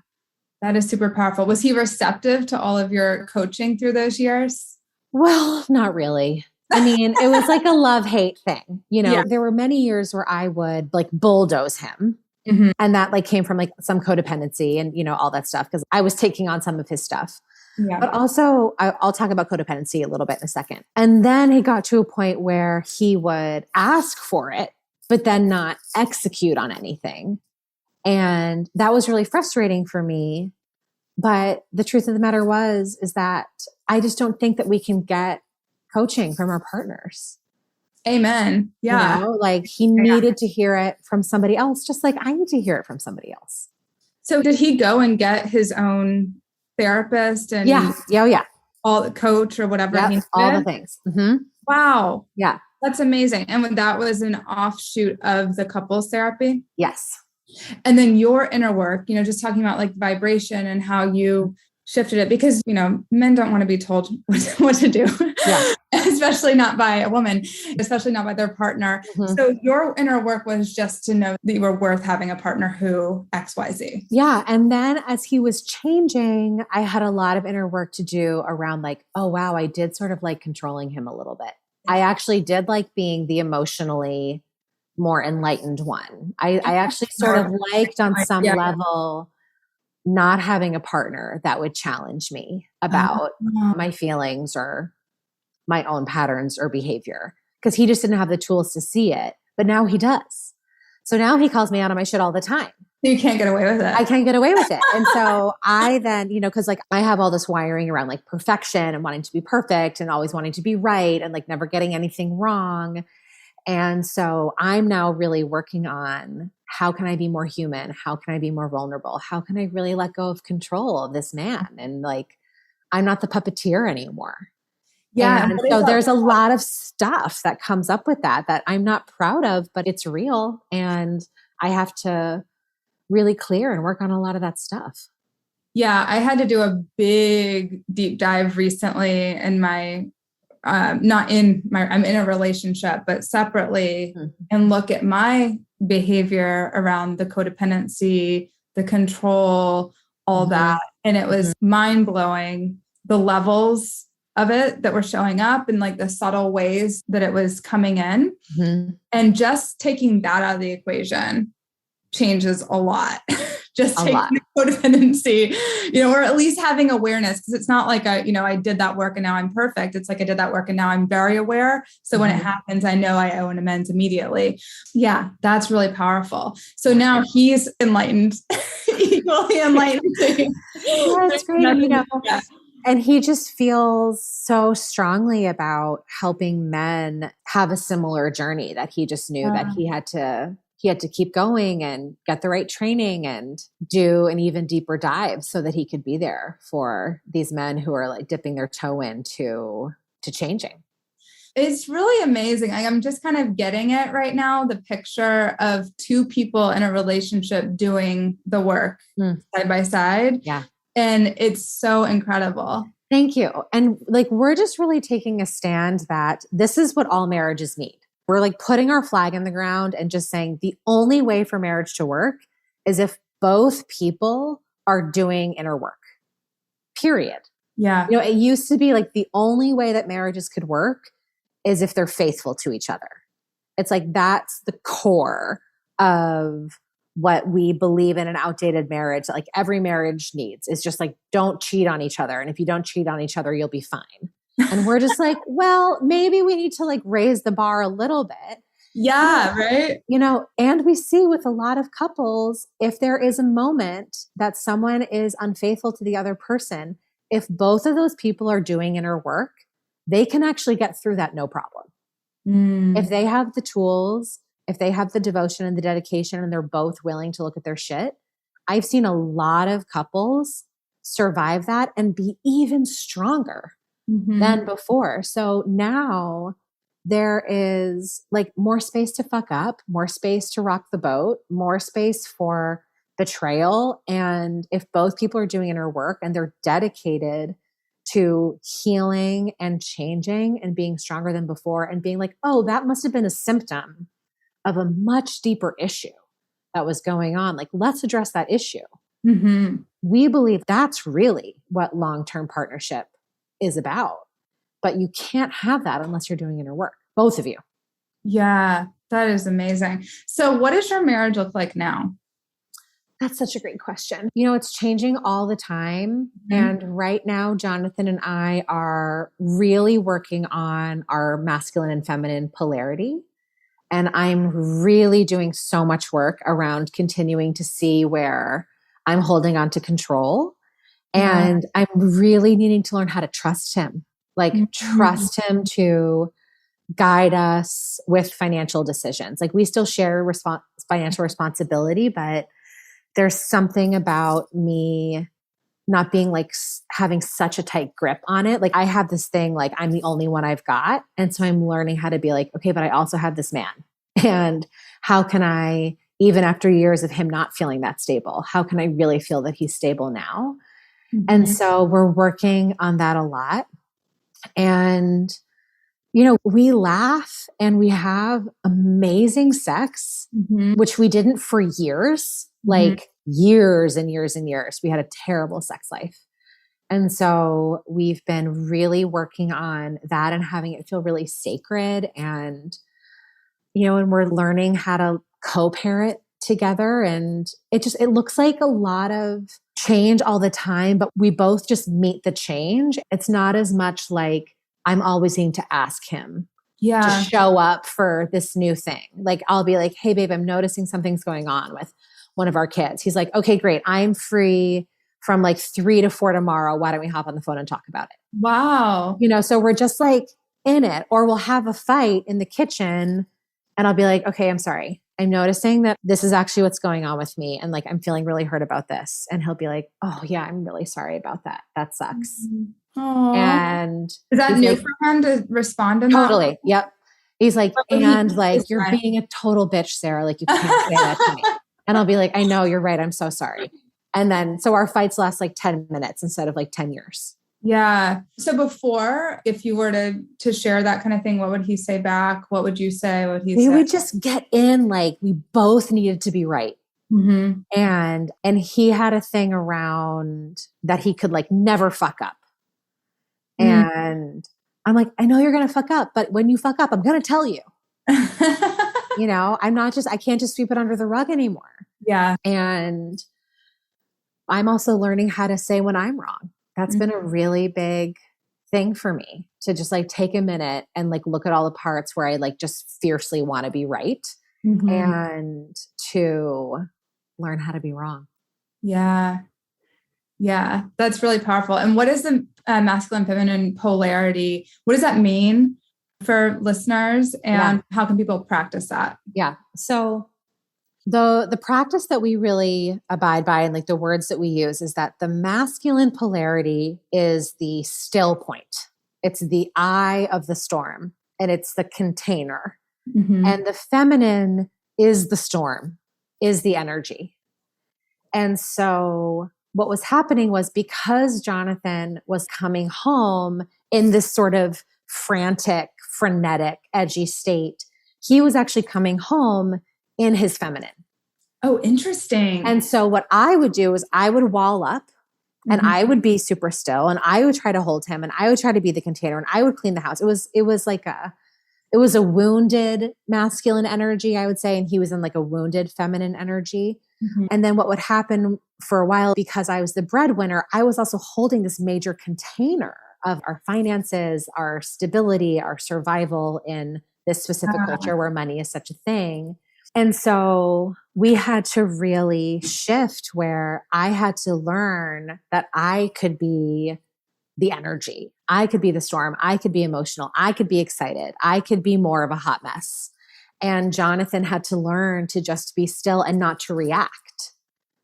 That is super powerful. Was he receptive to all of your coaching through those years? Well, not really. I mean, it was like a love-hate thing. There were many years where I would like bulldoze him. And that came from some codependency and, all that stuff, because I was taking on some of his stuff. Yeah. But also, I'll talk about codependency a little bit in a second. And then he got to a point where he would ask for it, but then not execute on anything. And that was really frustrating for me. But the truth of the matter is that I just don't think that we can get coaching from our partners. Amen. Yeah. He needed to hear it from somebody else, just like I need to hear it from somebody else. So did he go and get his own therapist and all the coach or whatever he needed? All the things. Wow. Yeah. That's amazing. And when that was an offshoot of the couples therapy? Yes. And then your inner work, just talking about vibration and how you shifted it, because, men don't want to be told what to do, especially not by a woman, especially not by their partner. So your inner work was just to know that you were worth having a partner who XYZ. Yeah. And then as he was changing, I had a lot of inner work to do around oh, wow, I did sort of controlling him a little bit. I actually did being the emotionally more enlightened one. I actually sort of liked on some level not having a partner that would challenge me about my feelings or my own patterns or behavior, because he just didn't have the tools to see it. But now he does. So now he calls me out on my shit all the time. You can't get away with it. I can't get away with it. And so I then, because I have all this wiring around perfection and wanting to be perfect and always wanting to be right and never getting anything wrong. And so I'm now really working on, how can I be more human? How can I be more vulnerable? How can I really let go of control of this man? And I'm not the puppeteer anymore. Yeah. And so there's a lot of stuff that comes up with that I'm not proud of, but it's real. And I have to really clear and work on a lot of that stuff. Yeah. I had to do a big deep dive recently in my I'm in a relationship, but separately, and look at my behavior around the codependency, the control, all that. And it was mind blowing, the levels of it that were showing up and the subtle ways that it was coming in. And just taking that out of the equation changes a lot. Just taking the codependency, or at least having awareness, because it's not I did that work and now I'm perfect. It's I did that work and now I'm very aware. So when it happens, I know I owe an amends immediately. Yeah, that's really powerful. So now he's enlightened, equally enlightened. That's great. And he just feels so strongly about helping men have a similar journey, that he just knew that he had to keep going and get the right training and do an even deeper dive so that he could be there for these men who are dipping their toe into changing. It's really amazing. I'm just kind of getting it right now, the picture of two people in a relationship doing the work side by side. Yeah. And it's so incredible. Thank you. And like, we're just really taking a stand that this is what all marriages need. We're like putting our flag in the ground and just saying the only way for marriage to work is if both people are doing inner work, period. Yeah. It used to be like the only way that marriages could work is if they're faithful to each other. It's like, that's the core of what we believe in an outdated marriage, that like every marriage needs is just like, don't cheat on each other. And if you don't cheat on each other, you'll be fine. And we're just like, well, maybe we need to like raise the bar a little bit. Yeah. Right. And we see with a lot of couples, if there is a moment that someone is unfaithful to the other person, if both of those people are doing inner work, they can actually get through that no problem. If they have the tools, if they have the devotion and the dedication, and they're both willing to look at their shit, I've seen a lot of couples survive that and be even stronger than before. So now there is like more space to fuck up, more space to rock the boat, more space for betrayal. And if both people are doing inner work and they're dedicated to healing and changing and being stronger than before and being like, oh, that must have been a symptom of a much deeper issue that was going on. Like, let's address that issue. We believe that's really what long-term partnership is about. But you can't have that unless you're doing inner work, both of you. Yeah, that is amazing. So what does your marriage look like now? That's such a great question. It's changing all the time. And right now, Jonathan and I are really working on our masculine and feminine polarity. And I'm really doing so much work around continuing to see where I'm holding on to control. And I'm really needing to learn how to trust him, like trust him to guide us with financial decisions. Like, we still share financial responsibility, but there's something about me not being like having such a tight grip on it. Like, I have this thing, like I'm the only one I've got. And so I'm learning how to be like, okay, but I also have this man. And how can I, even after years of him not feeling that stable, how can I really feel that he's stable now? And so we're working on that a lot. And, we laugh and we have amazing sex, which we didn't for years, like years and years and years. We had a terrible sex life. And so we've been really working on that and having it feel really sacred. And, and we're learning how to co-parent together. And it looks like a lot of change all the time, but we both just meet the change. It's not as much like I'm always needing to ask him to show up for this new thing. Like, I'll be like, hey babe, I'm noticing something's going on with one of our kids. He's like, okay, great. I'm free from like 3 to 4 tomorrow. Why don't we hop on the phone and talk about it? Wow. So we're just like in it. Or we'll have a fight in the kitchen and I'll be like, okay, I'm sorry. I'm noticing that this is actually what's going on with me. And like, I'm feeling really hurt about this. And he'll be like, oh yeah, I'm really sorry about that. That sucks. And is that new for him to respond in totally? That? Yep. He's like, and like, you're being a total bitch, Sarah. Like, you can't say that to me. And I'll be like, I know, you're right. I'm so sorry. And then, so our fights last like 10 minutes instead of like 10 years. Yeah. So before, if you were to share that kind of thing, what would he say back? What would you say? What would he say? We would just get in, like, we both needed to be right. And he had a thing around that he could like never fuck up. And I'm like, I know you're going to fuck up, but when you fuck up, I'm going to tell you. I can't just sweep it under the rug anymore. Yeah. And I'm also learning how to say when I'm wrong. That's been a really big thing for me, to just like take a minute and like look at all the parts where I like just fiercely want to be right and to learn how to be wrong. Yeah. Yeah. That's really powerful. And what is the masculine feminine polarity? What does that mean for listeners, and how can people practice that? Yeah. So the practice that we really abide by, and like the words that we use, is that the masculine polarity is the still point. It's the eye of the storm, and it's the container. And the feminine is the storm, is the energy. And so what was happening was because Jonathan was coming home in this sort of frantic, frenetic, edgy state, he was actually coming home in his feminine. Oh, interesting. And so what I would do is I would wall up and I would be super still and I would try to hold him and I would try to be the container and I would clean the house. It was a wounded masculine energy, I would say. And he was in like a wounded feminine energy. And then what would happen for a while, because I was the breadwinner, I was also holding this major container of our finances, our stability, our survival in this specific culture where money is such a thing. And so we had to really shift where I had to learn that I could be the energy. I could be the storm. I could be emotional. I could be excited. I could be more of a hot mess. And Jonathan had to learn to just be still and not to react.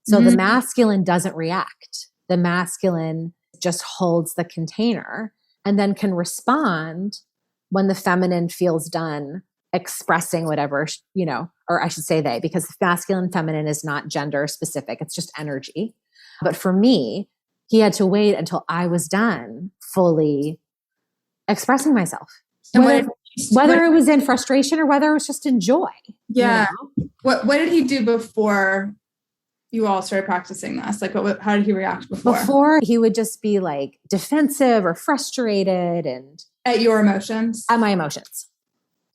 So the masculine doesn't react. The masculine just holds the container and then can respond when the feminine feels done expressing whatever, or I should say they, because masculine and feminine is not gender specific. It's just energy. But for me, he had to wait until I was done fully expressing myself. And whether it was in frustration or whether it was just in joy. Yeah. What did he do before you all started practicing this? Like, how did he react before? Before, he would just be like defensive or frustrated and at your emotions? At my emotions.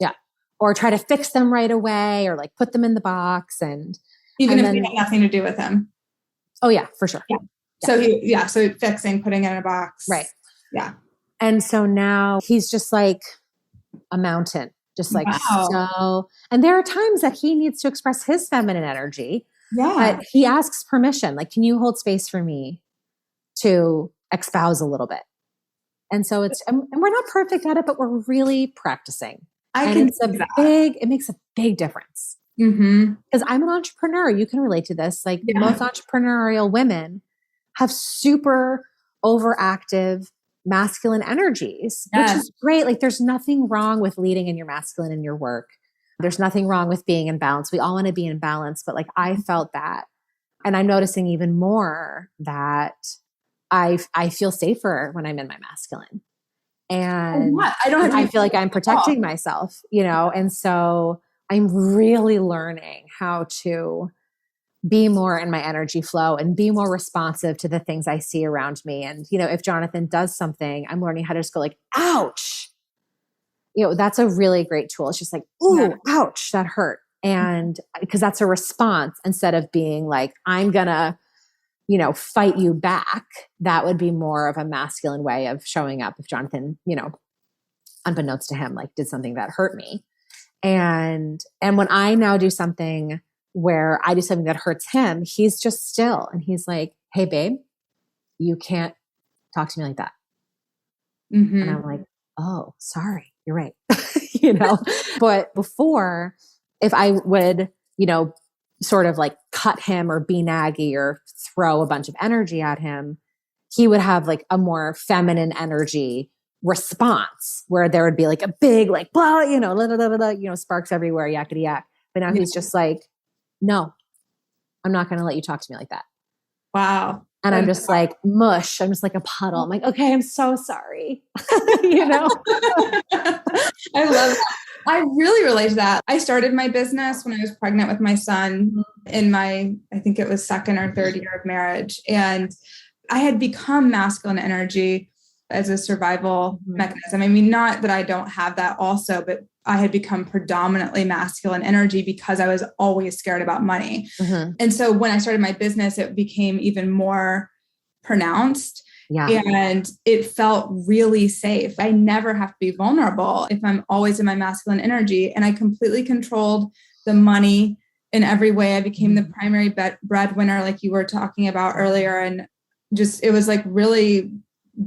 Yeah. Or try to fix them right away or like put them in the box. And even if it had nothing to do with him. Oh yeah, for sure. Yeah. So fixing, putting it in a box. Right. Yeah. And so now he's just like a mountain, just like so. And there are times that he needs to express his feminine energy. Yeah. But he asks permission. Like, can you hold space for me to espouse a little bit? And so and we're not perfect at it, but we're really practicing. It makes a big difference. Because I'm an entrepreneur. You can relate to this. Like most entrepreneurial women have super overactive masculine energies, which is great. Like there's nothing wrong with leading in your masculine in your work. There's nothing wrong with being in balance. We all want to be in balance, but like I felt that. And I'm noticing even more that I feel safer when I'm in my masculine. And I feel like I'm protecting myself, and so I'm really learning how to be more in my energy flow and be more responsive to the things I see around me. And, if Jonathan does something, I'm learning how to just go like, ouch. That's a really great tool. It's just like, ooh, ouch, that hurt. And because that's a response instead of being like, I'm gonna, fight you back. That would be more of a masculine way of showing up if Jonathan, unbeknownst to him, like did something that hurt me. And when I now do something where I do something that hurts him, he's just still. And he's like, hey, babe, you can't talk to me like that. And I'm like, oh, sorry, you're right. But before, if I would, sort of like cut him or be naggy or throw a bunch of energy at him, he would have like a more feminine energy response where there would be like a big, like, blah, sparks everywhere, yakety yak. But now he's just like, no, I'm not going to let you talk to me like that. Wow. And I'm just like mush. I'm just like a puddle. I'm like, okay, I'm so sorry. I love that. I really relate to that. I started my business when I was pregnant with my son in I think it was second or third year of marriage. And I had become masculine energy as a survival mechanism. I mean, not that I don't have that also, but I had become predominantly masculine energy because I was always scared about money. And so when I started my business, it became even more pronounced. Yeah. And it felt really safe. I never have to be vulnerable if I'm always in my masculine energy. And I completely controlled the money in every way. I became the primary breadwinner, like you were talking about earlier. And just, it was like really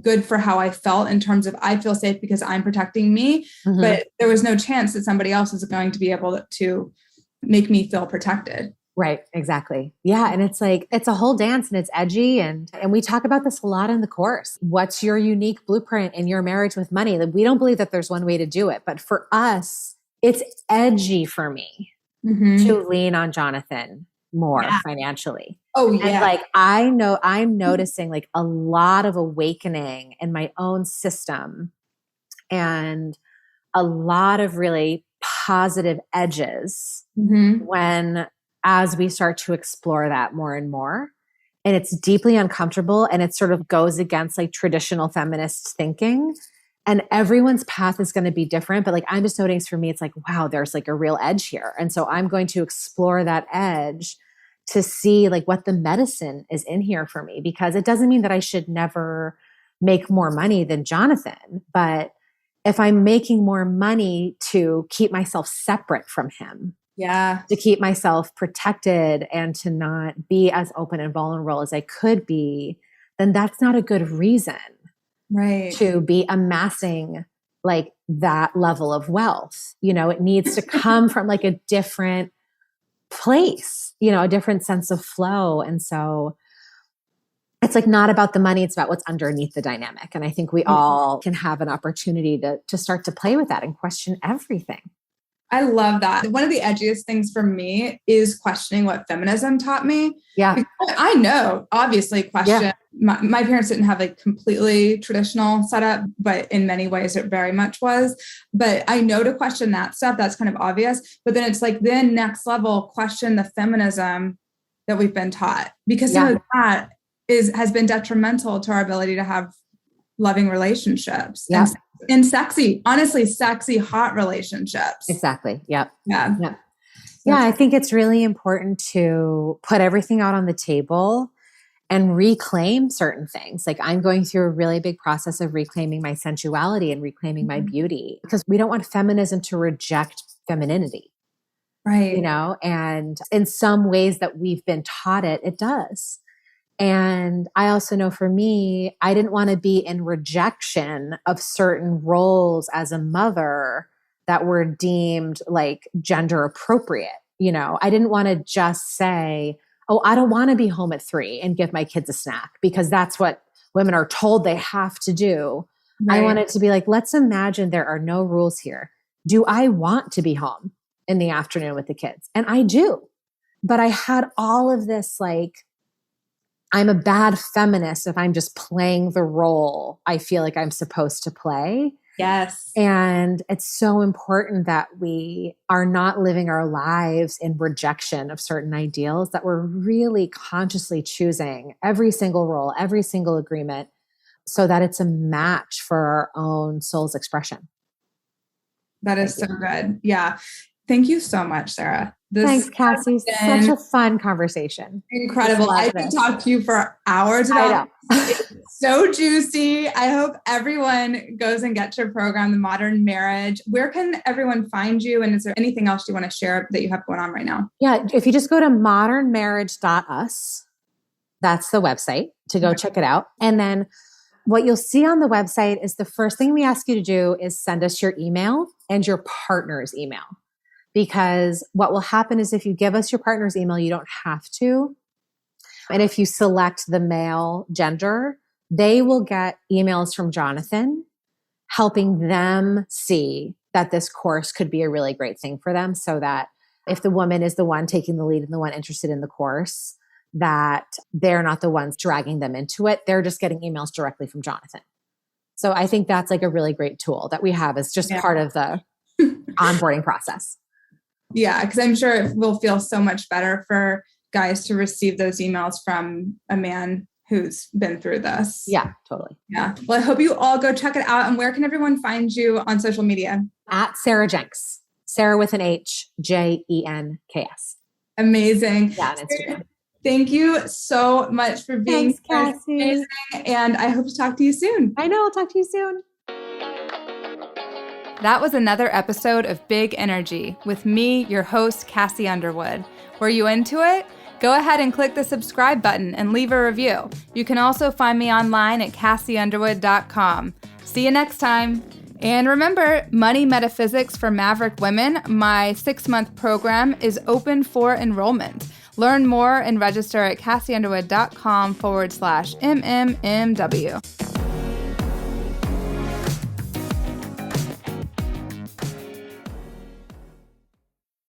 good for how I felt in terms of I feel safe because I'm protecting me, but there was no chance that somebody else is going to be able to make me feel protected. Right. Exactly. Yeah. And it's like, it's a whole dance and it's edgy. And we talk about this a lot in the course. What's your unique blueprint in your marriage with money? That we don't believe that there's one way to do it, but for us, it's edgy for me to lean on Jonathan more financially. Oh, And yeah. like, I'm noticing like a lot of awakening in my own system and a lot of really positive edges as we start to explore that more and more. And it's deeply uncomfortable, and it sort of goes against like traditional feminist thinking. And everyone's path is going to be different. But like, I'm just noticing for me, it's like, wow, there's like a real edge here. And so I'm going to explore that edge to see like what the medicine is in here for me, because it doesn't mean that I should never make more money than Jonathan. But if I'm making more money to keep myself separate from him, to keep myself protected and to not be as open and vulnerable as I could be, then that's not a good reason to be amassing like that level of wealth. It needs to come from like a different place, a different sense of flow. And so it's like not about the money, it's about what's underneath the dynamic. And I think we all can have an opportunity to start to play with that and question everything. I love that. One of the edgiest things for me is questioning what feminism taught me. Yeah. Because I know, obviously, my parents didn't have a completely traditional setup, but in many ways it very much was. But I know to question that stuff, that's kind of obvious. But then it's like, then next level, question the feminism that we've been taught. Because some of that has been detrimental to our ability to have loving relationships and sexy, honestly, sexy, hot relationships. Exactly. Yep. Yeah. Yeah. I think it's really important to put everything out on the table and reclaim certain things. Like, I'm going through a really big process of reclaiming my sensuality and reclaiming my beauty, because we don't want feminism to reject femininity. Right. And in some ways that we've been taught it does. And I also know for me, I didn't want to be in rejection of certain roles as a mother that were deemed like gender appropriate. I didn't want to just say, oh, I don't want to be home at 3 and give my kids a snack because that's what women are told they have to do. Right. I wanted to be like, let's imagine there are no rules here. Do I want to be home in the afternoon with the kids? And I do. But I had all of this like, I'm a bad feminist if I'm just playing the role I feel like I'm supposed to play. Yes. And it's so important that we are not living our lives in rejection of certain ideals, that we're really consciously choosing every single role, every single agreement, so that it's a match for our own soul's expression. That is so good. Yeah. Thank you so much, Sarah. Thanks, Kassi. Such a fun conversation. Incredible. I could talk to you for hours about it. It's so juicy. I hope everyone goes and gets your program, The Modern Marriage. Where can everyone find you? And is there anything else you want to share that you have going on right now? Yeah. If you just go to modernmarriage.us, that's the website to go check it out. And then what you'll see on the website is the first thing we ask you to do is send us your email and your partner's email. Because what will happen is if you give us your partner's email, you don't have to. And if you select the male gender, they will get emails from Jonathan helping them see that this course could be a really great thing for them, so that if the woman is the one taking the lead and the one interested in the course, that they're not the ones dragging them into it. They're just getting emails directly from Jonathan. So I think that's like a really great tool that we have as just part of the onboarding process. Yeah, because I'm sure it will feel so much better for guys to receive those emails from a man who's been through this. Yeah, totally. Yeah. Well, I hope you all go check it out. And where can everyone find you on social media? At Sarah Jenks. Sarah with an H, Jenks. Amazing. Yeah, on Instagram. Thank you so much for being here. Kassi. And I hope to talk to you soon. I know. I'll talk to you soon. That was another episode of Big Energy with me, your host, Kassi Underwood. Were you into it? Go ahead and click the subscribe button and leave a review. You can also find me online at KassiUnderwood.com. See you next time. And remember, Money Metaphysics for Maverick Women, my 6-month program, is open for enrollment. Learn more and register at KassiUnderwood.com/MMMW.